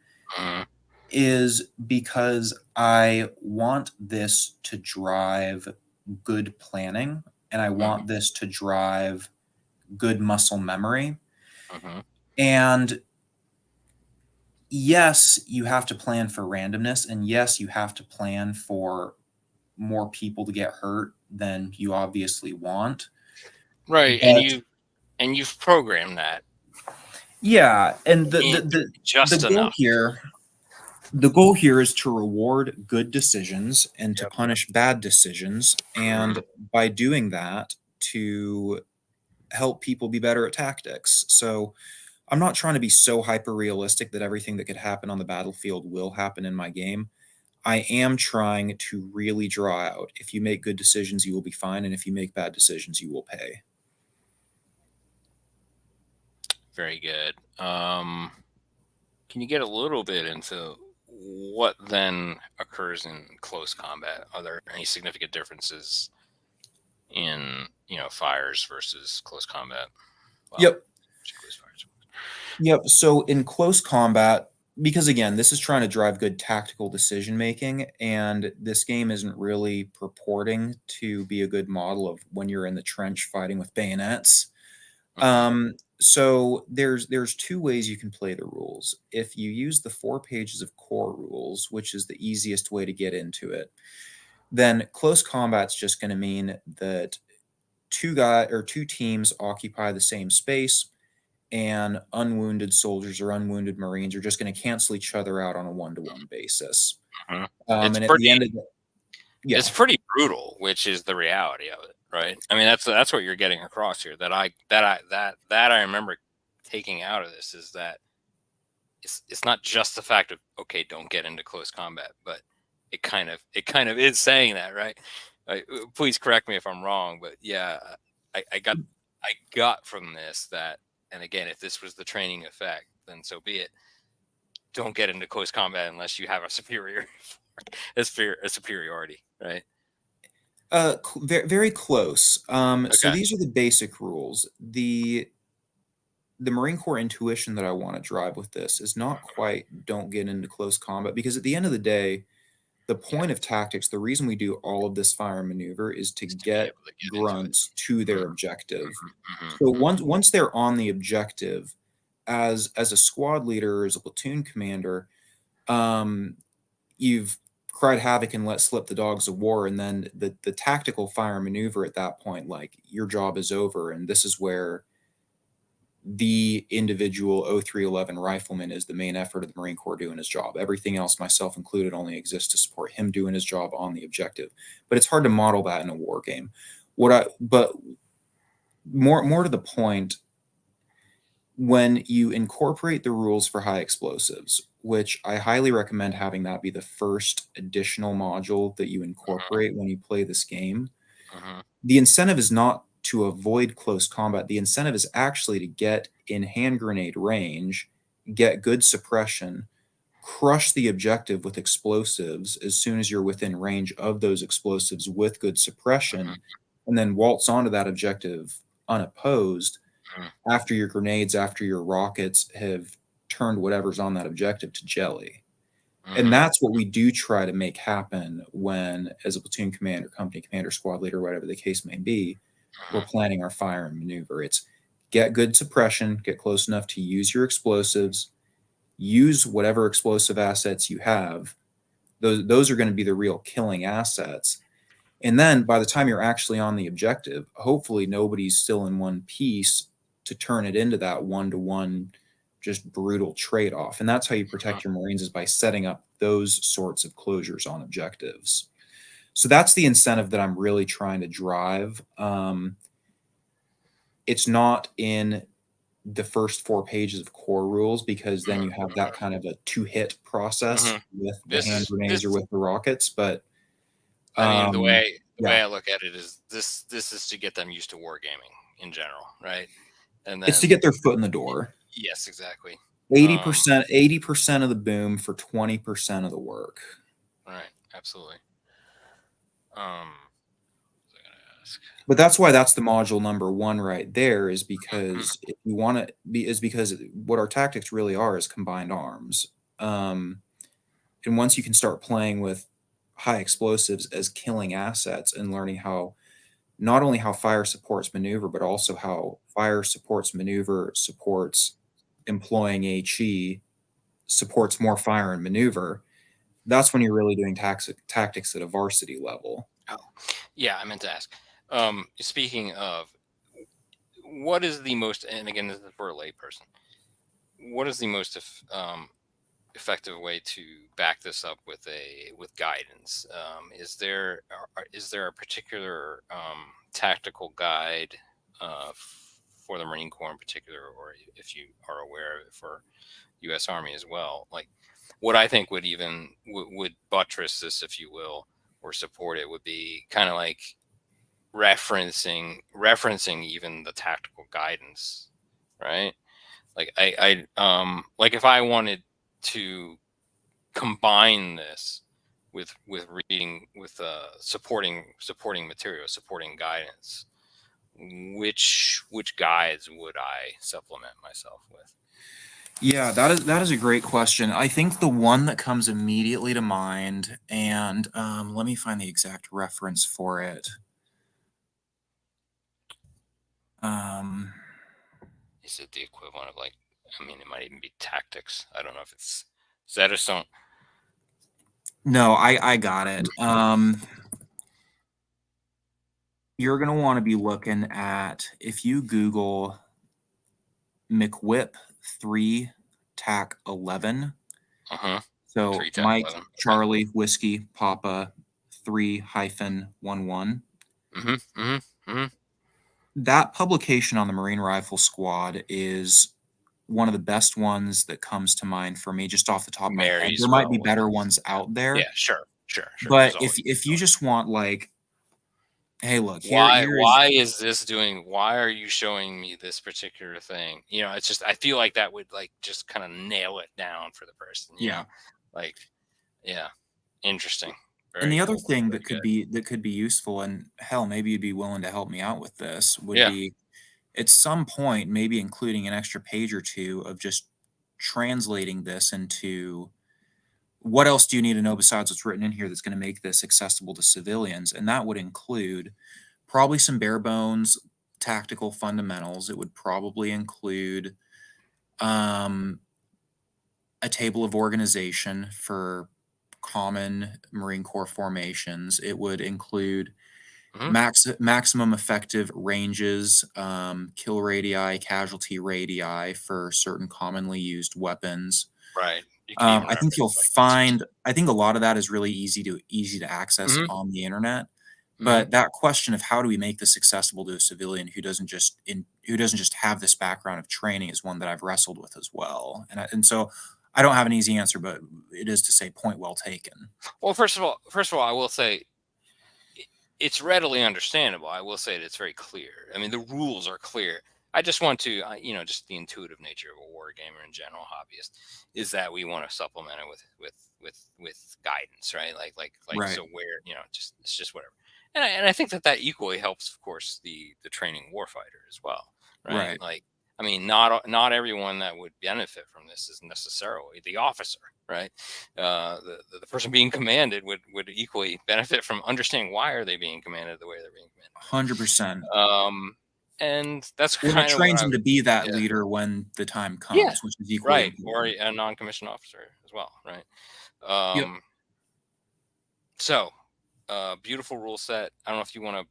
[SPEAKER 2] is because I want this to drive good planning, and I want this to drive good muscle memory. And yes, you have to plan for randomness, and yes, you have to plan for more people to get hurt than you obviously want.
[SPEAKER 1] Right,
[SPEAKER 2] But
[SPEAKER 1] and you've programmed that.
[SPEAKER 2] Yeah, and the
[SPEAKER 1] just
[SPEAKER 2] goal
[SPEAKER 1] enough.
[SPEAKER 2] here, the goal here is to reward good decisions and to
[SPEAKER 1] Yep.
[SPEAKER 2] punish bad decisions, and by doing that, to help people be better at tactics. So I'm not trying to be so hyper realistic that everything that could happen on the battlefield will happen in my game. I am trying to really draw out, if you make good decisions, you will be fine, and if you make bad decisions, you will pay.
[SPEAKER 1] Very good. Can you get a little bit into what then occurs in close combat? Are there any significant differences in, fires versus close combat? Well,
[SPEAKER 2] Yep.
[SPEAKER 1] close fires.
[SPEAKER 2] Yep. So in close combat, because again, this is trying to drive good tactical decision making, and this game isn't really purporting to be a good model of when you're in the trench fighting with bayonets. So there's 2 ways you can play the rules. If you use the 4 pages of core rules, which is the easiest way to get into it, then close combat's just going to mean that 2 teams occupy the same space, and unwounded soldiers or unwounded Marines are just going to cancel each other out on a 1-to-1 basis. And at the end of the
[SPEAKER 1] It's pretty brutal, which is the reality of it, right? I mean, that's what you're getting across here. That I remember taking out of this is that it's not just the fact of, okay, don't get into close combat, but it kind of is saying that, right? Please correct me if I'm wrong, but yeah, I got from this that, and again, if this was the training effect, then so be it. Don't get into close combat unless you have a superiority, right?
[SPEAKER 2] Very close. So
[SPEAKER 1] Okay.
[SPEAKER 2] these are the basic rules. The Marine Corps intuition that I want to drive with this is not quite don't get into close combat, because at the end of the day, the point of tactics, the reason we do all of this fire and maneuver is to get grunts to their objective. So once they're on the objective, as a squad leader, as a platoon commander, you've cried havoc and let slip the dogs of war, and then the tactical fire and maneuver at that point, like, your job is over, and this is where the individual 0311 rifleman is the main effort of the Marine Corps doing his job. Everything else, myself included, only exists to support him doing his job on the objective. But it's hard to model that in a war game. But more to the point, when you incorporate the rules for high explosives, which I highly recommend having that be the first additional module that you incorporate when you play this game, the incentive is not to avoid close combat. The incentive is actually to get in hand grenade range, get good suppression, crush the objective with explosives as soon as you're within range of those explosives with good suppression, and then waltz onto that objective unopposed after your grenades, after your rockets have turned whatever's on that objective to jelly. And that's what we do try to make happen when, as a platoon commander, company commander, squad leader, whatever the case may be, we're planning our fire and maneuver. It's get good suppression, get close enough to use your explosives, use whatever explosive assets you have. Those are going to be the real killing assets. And then by the time you're actually on the objective, hopefully nobody's still in one piece to turn it into that one-to-one just brutal trade-off. And that's how you protect your Marines, is by setting up those sorts of closures on objectives. So that's the incentive that I'm really trying to drive. It's not in the first 4 pages of core rules, because then you have that kind of a two-hit process with the hand grenades or with the rockets. But
[SPEAKER 1] I mean, the way
[SPEAKER 2] yeah,
[SPEAKER 1] I look at it is this is to get them used to wargaming in general, right? And
[SPEAKER 2] it's to
[SPEAKER 1] then
[SPEAKER 2] get their foot in the door.
[SPEAKER 1] yes, exactly.
[SPEAKER 2] 80% of the boom for 20% of the work.
[SPEAKER 1] Right, absolutely. What was I gonna ask?
[SPEAKER 2] But that's why that's the module number 1 right there, is because if you want to be, is because what our tactics really are is combined arms. And once you can start playing with high explosives as killing assets and learning how, not only how fire supports maneuver, but also how fire supports maneuver, supports employing HE, supports more fire and maneuver, that's when you're really doing tactics at a varsity level.
[SPEAKER 1] Oh, yeah, I meant to ask. Speaking of, what is the most, and again, this is for a layperson, what is the most effective way to back this up with guidance? Is there a particular tactical guide for the Marine Corps in particular, or if you are aware of it for U.S. Army as well? Like, what I think would even would buttress this, if you will, or support it, would be kind of like referencing even the tactical guidance, right? Like like if I wanted to combine this with reading, with supporting material, supporting guidance, which guides would I supplement myself with?
[SPEAKER 3] Yeah, that is a great question. I think the one that comes immediately to mind, and let me find the exact reference for it.
[SPEAKER 1] Is it the equivalent of, like, I mean, it might even be tactics. I don't know if it's Zedison.
[SPEAKER 3] No, I got it. You're gonna want to be looking at, if you Google McWhip 3 TAC 11. So
[SPEAKER 1] 3 TAC
[SPEAKER 3] Mike
[SPEAKER 1] 11. Okay.
[SPEAKER 3] Charlie Whiskey Papa 3-11. That publication on the Marine Rifle Squad is one of the best ones that comes to mind for me, just off the top of my head.
[SPEAKER 1] Marries
[SPEAKER 3] There might
[SPEAKER 1] well
[SPEAKER 3] be
[SPEAKER 1] with
[SPEAKER 3] better
[SPEAKER 1] this.
[SPEAKER 3] ones out there,
[SPEAKER 1] Yeah, sure.
[SPEAKER 3] but
[SPEAKER 1] There's
[SPEAKER 3] if
[SPEAKER 1] always
[SPEAKER 3] you just want, like, hey, look,
[SPEAKER 1] why
[SPEAKER 3] here is
[SPEAKER 1] is this doing, why are you showing me this particular thing? You know, it's just, I feel like that would, like, just kind of nail it down for the person, you know? Like, yeah, interesting.
[SPEAKER 3] And the
[SPEAKER 1] Very
[SPEAKER 3] other
[SPEAKER 1] cool.
[SPEAKER 3] thing
[SPEAKER 1] Very
[SPEAKER 3] that could be useful, and hell, maybe you'd be willing to help me out with this, would
[SPEAKER 1] Yeah.
[SPEAKER 3] be at some point maybe including an extra page or two of just translating this into, what else do you need to know besides what's written in here that's going to make this accessible to civilians? And that would include probably some bare bones tactical fundamentals. It would probably include a table of organization for common Marine Corps formations. It would include maximum effective ranges, kill radii, casualty radii for certain commonly used weapons.
[SPEAKER 1] Right. You can even
[SPEAKER 3] I think you'll
[SPEAKER 1] reference, like,
[SPEAKER 3] find, I think a lot of that is really easy to access on the internet. But that question of how do we make this accessible to a civilian who doesn't just have this background of training is one that I've wrestled with as well. And so I don't have an easy answer, but it is to say, point well taken.
[SPEAKER 1] Well, first of all, I will say it's readily understandable. I will say that it's very clear. I mean, the rules are clear. I just want to, you know, just the intuitive nature of a war gamer in general, hobbyist, is that we want to supplement it with guidance, right?
[SPEAKER 3] Right.
[SPEAKER 1] So where, you know, just, it's just whatever. And I think that equally helps, of course, the training warfighter as well, right?
[SPEAKER 3] Right.
[SPEAKER 1] Like, I mean, not everyone that would benefit from this is necessarily the officer, right? The person being commanded would equally benefit from understanding why are they being commanded the way they're being commanded.
[SPEAKER 3] 100%.
[SPEAKER 1] And that's
[SPEAKER 3] When it
[SPEAKER 1] kind of what
[SPEAKER 3] trains
[SPEAKER 1] I
[SPEAKER 3] him
[SPEAKER 1] would,
[SPEAKER 3] to be that
[SPEAKER 1] yeah,
[SPEAKER 3] leader when the time
[SPEAKER 1] yeah,
[SPEAKER 3] comes, which is equally
[SPEAKER 1] right, or
[SPEAKER 3] important.
[SPEAKER 1] a non-commissioned officer as well, right?
[SPEAKER 3] Yep.
[SPEAKER 1] So beautiful rule set. I don't know if you want to,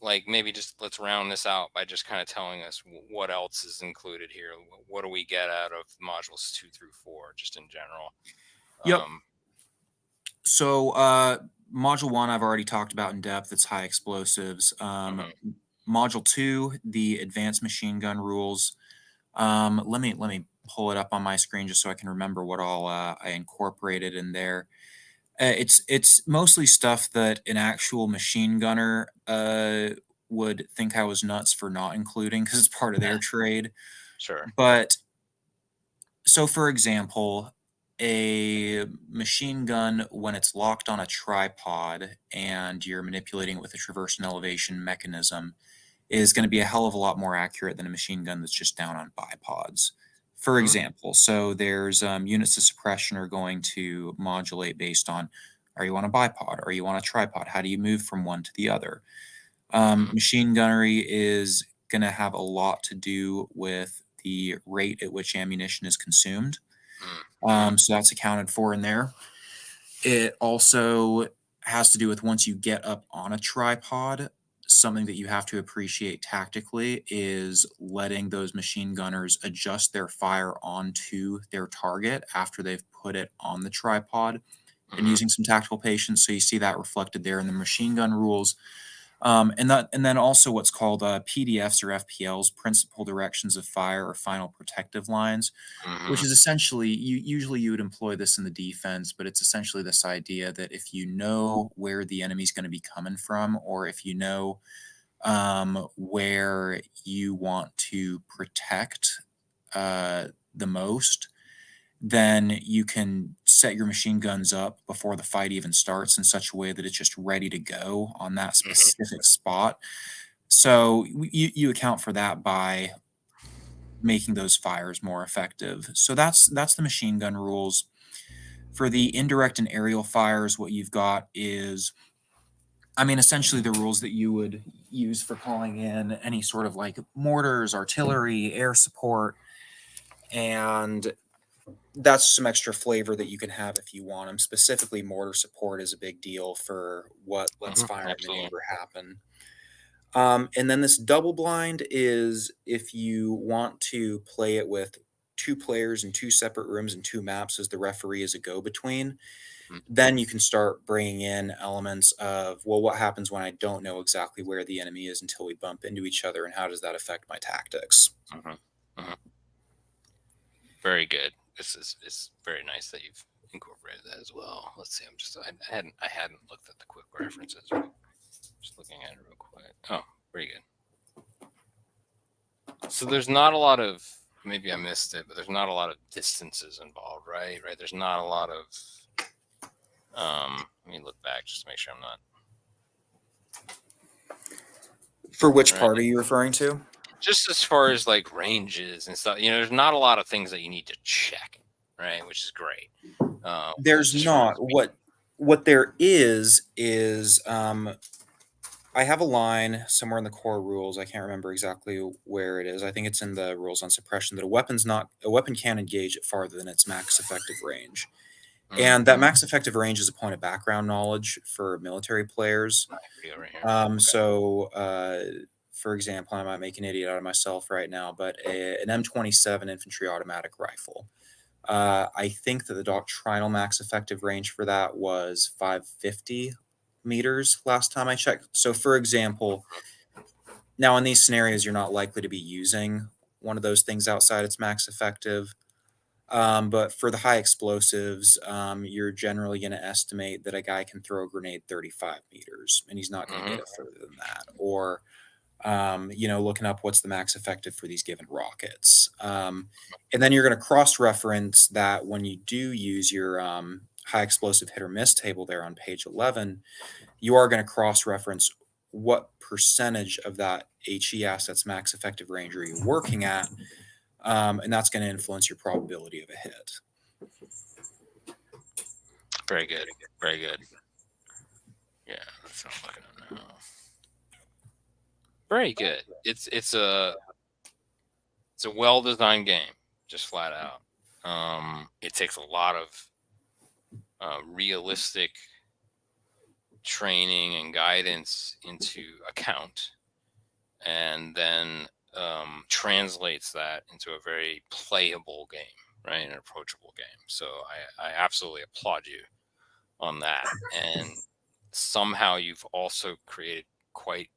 [SPEAKER 1] like, maybe just let's round this out by just kind of telling us what else is included here. What do we get out of modules 2 through 4, just in general?
[SPEAKER 3] Yep. So module 1 I've already talked about in depth. It's high explosives. Module 2, the advanced machine gun rules. Let me pull it up on my screen just so I can remember what all I incorporated in there. It's mostly stuff that an actual machine gunner would think I was nuts for not including because it's part of their trade.
[SPEAKER 1] Sure.
[SPEAKER 3] But so, for example, a machine gun, when it's locked on a tripod and you're manipulating it with a traverse and elevation mechanism, is going to be a hell of a lot more accurate than a machine gun that's just down on bipods. For example, so there's units of suppression are going to modulate based on, are you on a bipod? Are you on a tripod? How do you move from one to the other? Machine gunnery is going to have a lot to do with the rate at which ammunition is consumed. So that's accounted for in there. It also has to do with once you get up on a tripod, something that you have to appreciate tactically is letting those machine gunners adjust their fire onto their target after they've put it on the tripod and using some tactical patience. So you see that reflected there in the machine gun rules. And then also what's called PDFs or FPLs, principal directions of fire or final protective lines, which is essentially, usually you would employ this in the defense, but it's essentially this idea that if you know where the enemy's going to be coming from, or if you know where you want to protect the most, then you can set your machine guns up before the fight even starts in such a way that it's just ready to go on that specific spot. So you account for that by making those fires more effective. So that's the machine gun rules. For the indirect and aerial fires, what you've got is, I mean, essentially the rules that you would use for calling in any sort of like mortars, artillery, air support, and that's some extra flavor that you can have if you want them. Specifically, mortar support is a big deal for what lets fire and maneuver happen. And then this double blind is if you want to play it with 2 players in 2 separate rooms and 2 maps as the referee is a go-between, then you can start bringing in elements of, well, what happens when I don't know exactly where the enemy is until we bump into each other, and how does that affect my tactics?
[SPEAKER 1] Very good. It's very nice that you've incorporated that as well. Let's see. I hadn't looked at the quick references. Just looking at it real quick. Oh, very good. So there's not a lot of, maybe I missed it, but there's not a lot of distances involved, right? Right. There's not a lot of. Let me look back just to make sure I'm not.
[SPEAKER 3] For which part are you referring to?
[SPEAKER 1] Just as far as like ranges and stuff, there's not a lot of things that you need to check, right? Which is great.
[SPEAKER 3] There's not. What there is I have a line somewhere in the core rules. I can't remember exactly where it is. I think it's in the rules on suppression that a weapon can engage it farther than its max effective range. And that max effective range is a point of background knowledge for military players. So, for example, I might make an idiot out of myself right now, but an M27 infantry automatic rifle. I think that the doctrinal max effective range for that was 550 meters last time I checked. So, for example, now in these scenarios, you're not likely to be using one of those things outside its max effective. But for the high explosives, you're generally going to estimate that a guy can throw a grenade 35 meters, and he's not going to get it further than that. Or, looking up what's the max effective for these given rockets. And then you're going to cross-reference that when you do use your high explosive hit or miss table there on page 11, you are going to cross-reference what percentage of that HE asset's max effective range are you working at. And that's going to influence your probability of a hit.
[SPEAKER 1] Very good. Very good. Yeah, that's what I'm looking at now. Very good. It's a well-designed game, just flat out. It takes a lot of realistic training and guidance into account, and then translates that into a very playable game, right? An approachable game. So I absolutely applaud you on that. And somehow you've also created quite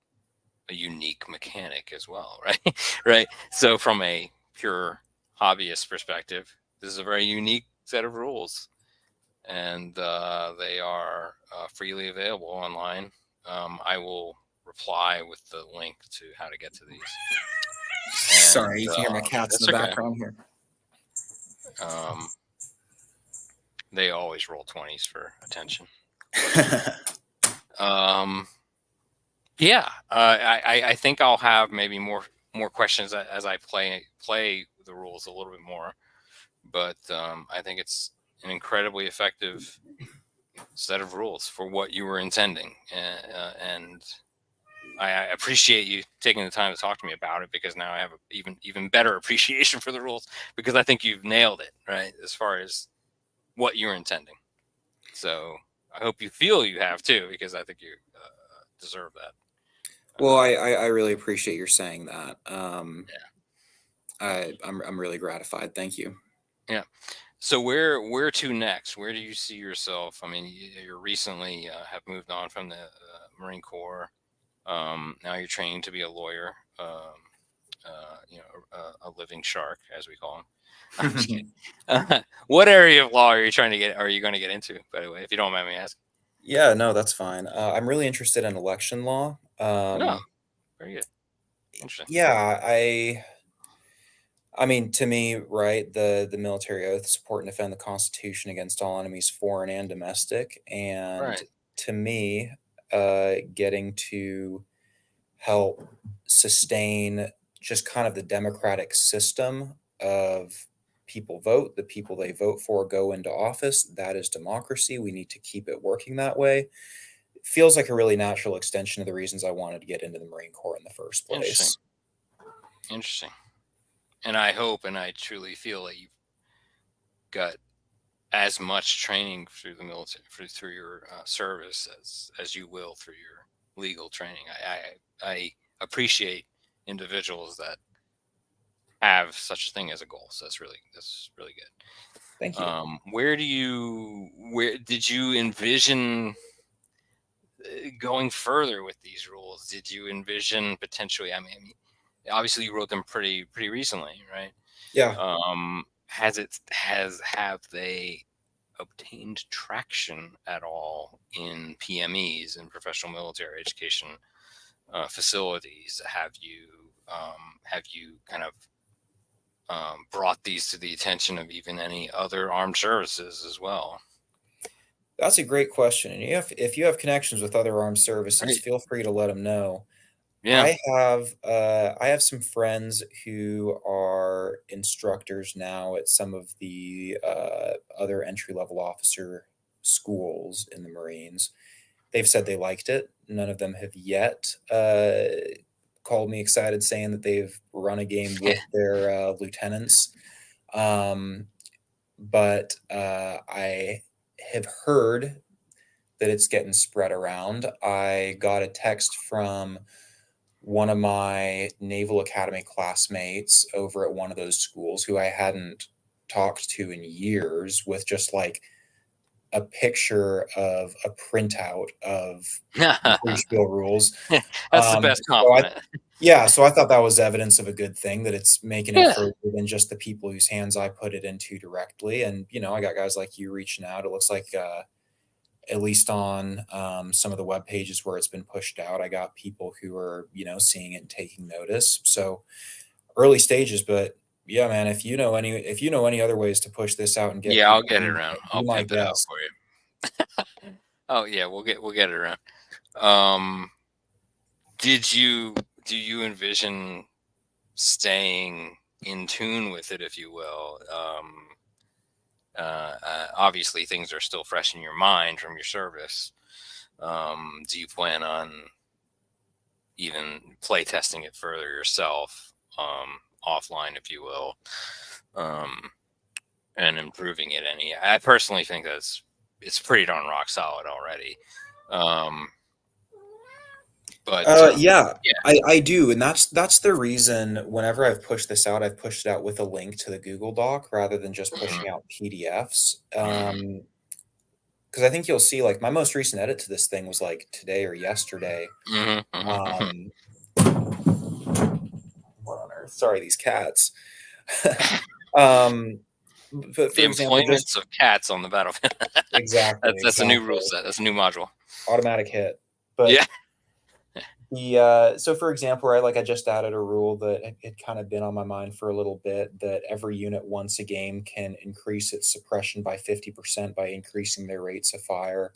[SPEAKER 1] a unique mechanic as well, right? Right. So from a pure hobbyist perspective, this is a very unique set of rules, and they are freely available online. I will reply with the link to how to get to these. And
[SPEAKER 3] Sorry, you can hear my cats in
[SPEAKER 1] that's
[SPEAKER 3] the
[SPEAKER 1] okay.
[SPEAKER 3] background here.
[SPEAKER 1] They always roll 20s for attention. Yeah, I think I'll have maybe more questions as I play the rules a little bit more, but I think it's an incredibly effective set of rules for what you were intending, and I appreciate you taking the time to talk to me about it, because now I have a even better appreciation for the rules, because I think you've nailed it, right, as far as what you're intending. So I hope you feel you have too, because I think you deserve that.
[SPEAKER 3] Well, I really appreciate your saying that.
[SPEAKER 1] Yeah.
[SPEAKER 3] I'm really gratified. Thank you.
[SPEAKER 1] Yeah. So where to next? Where do you see yourself? I mean, you recently have moved on from the Marine Corps. Now you're training to be a lawyer. A living shark, as we call him. I'm just kidding. What area of law are you going to get into, by the way, if you don't mind me asking?
[SPEAKER 3] Yeah, no, that's fine. I'm really interested in election law.
[SPEAKER 1] Oh, very good. Interesting.
[SPEAKER 3] Yeah, I mean, to me, right, the military oath, support and defend the Constitution against all enemies, foreign and domestic. And
[SPEAKER 1] Right.
[SPEAKER 3] to me, getting to help sustain just kind of the democratic system of people vote, the people they vote for go into office. That is democracy. We need to keep it working that way. It feels like a really natural extension of the reasons I wanted to get into the Marine Corps in the first place.
[SPEAKER 1] Interesting. And I hope and I truly feel that you've got as much training through the military, through your service, as you will through your legal training. I appreciate individuals that have such a thing as a goal. So that's really good.
[SPEAKER 3] Thank you.
[SPEAKER 1] Where did you envision going further with these rules? Did you envision potentially? I mean, obviously you wrote them pretty recently, right?
[SPEAKER 3] Yeah.
[SPEAKER 1] Have they obtained traction at all in PMEs and professional military education facilities? Have you kind of brought these to the attention of even any other armed services as well?
[SPEAKER 3] That's a great question. And if you have connections with other armed services,
[SPEAKER 1] Right.
[SPEAKER 3] feel free to let them know.
[SPEAKER 1] Yeah.
[SPEAKER 3] I have some friends who are instructors now at some of the other entry level officer schools in the Marines. They've said they liked it. None of them have yet called me excited, saying that they've run a game with their lieutenants. But I have heard that it's getting spread around. I got a text from one of my Naval Academy classmates over at one of those schools who I hadn't talked to in years, with just like a picture of a printout of Kriegsspiel rules.
[SPEAKER 1] That's the best
[SPEAKER 3] So I,
[SPEAKER 1] compliment.
[SPEAKER 3] yeah, so I thought that was evidence of a good thing, that it's making it
[SPEAKER 1] Yeah.
[SPEAKER 3] further than just the people whose hands I put it into directly. And, I got guys like you reaching out. It looks like, at least on some of the web pages where it's been pushed out, I got people who are, seeing it and taking notice. So early stages, but yeah, man, if you know any other ways to push this out and get
[SPEAKER 1] Yeah, I'll
[SPEAKER 3] people
[SPEAKER 1] get it
[SPEAKER 3] into
[SPEAKER 1] around.
[SPEAKER 3] it, be
[SPEAKER 1] I'll
[SPEAKER 3] my
[SPEAKER 1] pimp it out
[SPEAKER 3] guest.
[SPEAKER 1] for you. Oh yeah, we'll get it around. Um, do you envision staying in tune with it, if you will? Obviously, things are still fresh in your mind from your service. Do you plan on even play testing it further yourself, offline, if you will, and improving it any? I personally think it's pretty darn rock solid already. Um, but
[SPEAKER 3] Yeah,
[SPEAKER 1] yeah.
[SPEAKER 3] I do, and that's the reason whenever I've pushed this out, I've pushed it out with a link to the Google Doc rather than just
[SPEAKER 1] Mhm,
[SPEAKER 3] pushing out PDFs.
[SPEAKER 1] mhm,
[SPEAKER 3] Because I think you'll see, like, my most recent edit to this thing was like today or yesterday.
[SPEAKER 1] mhm, mhm, mhm.
[SPEAKER 3] Um, what on earth? Sorry, these cats. um, but
[SPEAKER 1] The
[SPEAKER 3] for example, just
[SPEAKER 1] employments of cats on the battlefield.
[SPEAKER 3] exactly,
[SPEAKER 1] That's a new
[SPEAKER 3] exactly,
[SPEAKER 1] rule set. That's a new module.
[SPEAKER 3] automatic hit. But
[SPEAKER 1] Yeah.
[SPEAKER 3] so for example, right, like I just added a rule that had kind of been on my mind for a little bit that every unit once a game can increase its suppression by 50% by increasing their rates of fire.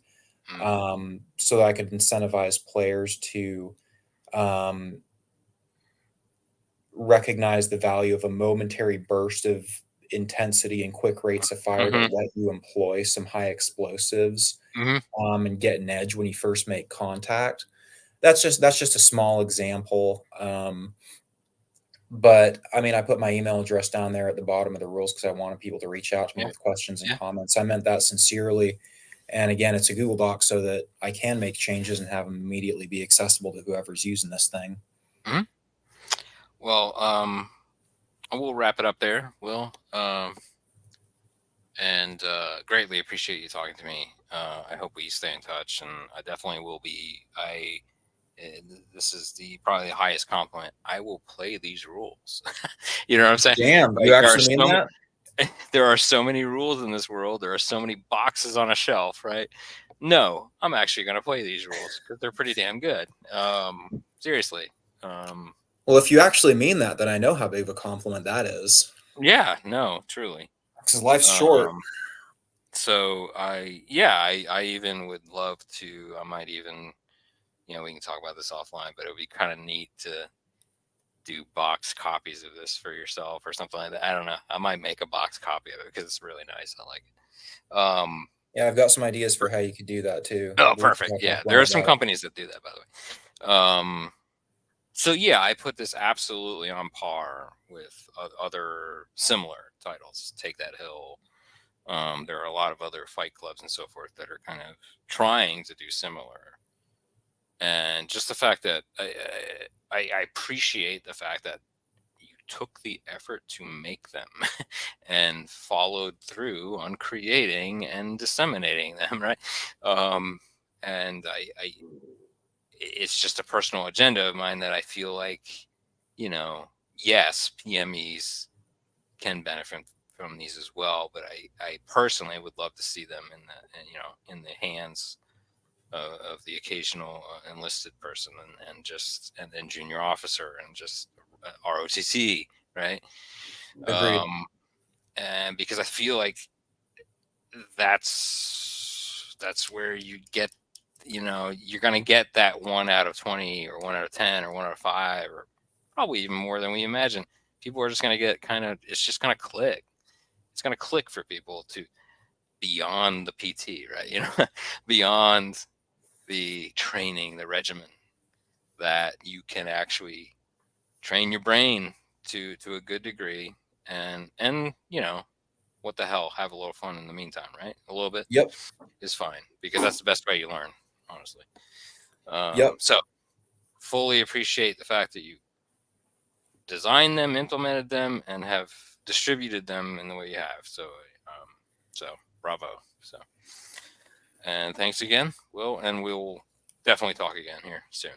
[SPEAKER 1] Mm,
[SPEAKER 3] So that I could incentivize players to um, recognize the value of a momentary burst of intensity and quick rates of fire to
[SPEAKER 1] mhm,
[SPEAKER 3] let you employ some high explosives
[SPEAKER 1] mhm.
[SPEAKER 3] and get an edge when you first make contact. That's just a small example. But I mean, I put my email address down there at the bottom of the rules because I wanted people to reach out to me
[SPEAKER 1] Yeah,
[SPEAKER 3] with questions and
[SPEAKER 1] yeah.
[SPEAKER 3] comments. I meant that sincerely. And again, it's a Google Doc so that I can make changes and have them immediately be accessible to whoever's using this thing.
[SPEAKER 1] Mhm. Well, we'll wrap it up there, Will. And greatly appreciate you talking to me. I hope we stay in touch, and I definitely will be. This is the probably the highest compliment. I will play these rules. You know what I'm saying?
[SPEAKER 3] Damn, you
[SPEAKER 1] Like there are
[SPEAKER 3] actually mean
[SPEAKER 1] so
[SPEAKER 3] that?
[SPEAKER 1] there are so many rules in this world. There are so many boxes on a shelf, right? No, I'm actually going to play these rules because they're pretty damn good. Seriously. Um,
[SPEAKER 3] Well, if you actually mean that, then I know how big of a compliment that is.
[SPEAKER 1] yeah, no, truly.
[SPEAKER 3] Because life's short.
[SPEAKER 1] Um, so I even would love to. I might even, we can talk about this offline, but it would be kind of neat to do box copies of this for yourself or something like that. I don't know. I might make a box copy of it because it's really nice. I like it.
[SPEAKER 3] Yeah, I've got some ideas for how you could do that too.
[SPEAKER 1] Oh,
[SPEAKER 3] We can
[SPEAKER 1] perfect.
[SPEAKER 3] talk
[SPEAKER 1] Yeah, there
[SPEAKER 3] offline
[SPEAKER 1] are some
[SPEAKER 3] about it.
[SPEAKER 1] companies that do that, by the way. So yeah, I put this absolutely on par with other similar titles. Take That Hill. There are a lot of other fight clubs and so forth that are kind of trying to do similar. And just the fact that I appreciate the fact that you took the effort to make them and followed through on creating and disseminating them, right? And it's just a personal agenda of mine that I feel like, yes, PMEs can benefit from these as well, but I personally would love to see them in the hands of the occasional enlisted person and then junior officer and just ROTC, right?
[SPEAKER 3] Agreed.
[SPEAKER 1] And because I feel like that's where you get, you're going to get that 1 out of 20 or 1 out of 10 or 1 out of 5 or probably even more than we imagine. People are just going to get it's just going to click. It's going to click for people to beyond the PT, right? Beyond the training, the regimen, that you can actually train your brain to a good degree and what the hell, have a little fun in the meantime, right? A little bit
[SPEAKER 3] Yep.
[SPEAKER 1] is fine because that's the best way you learn, honestly.
[SPEAKER 3] Yep.
[SPEAKER 1] So fully appreciate the fact that you designed them, implemented them, and have distributed them in the way you have. So bravo. So, and thanks again, Will, and we'll definitely talk again here soon.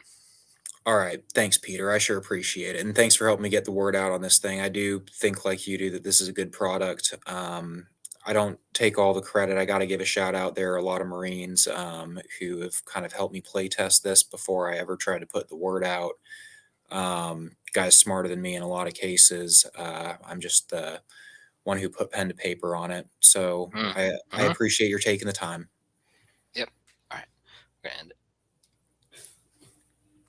[SPEAKER 3] All right. Thanks, Peter. I sure appreciate it. And thanks for helping me get the word out on this thing. I do think, like you do, that this is a good product. I don't take all the credit. I got to give a shout out. There are a lot of Marines who have kind of helped me play test this before I ever tried to put the word out. Guys smarter than me in a lot of cases. I'm just the one who put pen to paper on it. So
[SPEAKER 1] Mm.
[SPEAKER 3] I
[SPEAKER 1] Mhm.
[SPEAKER 3] appreciate your taking the time.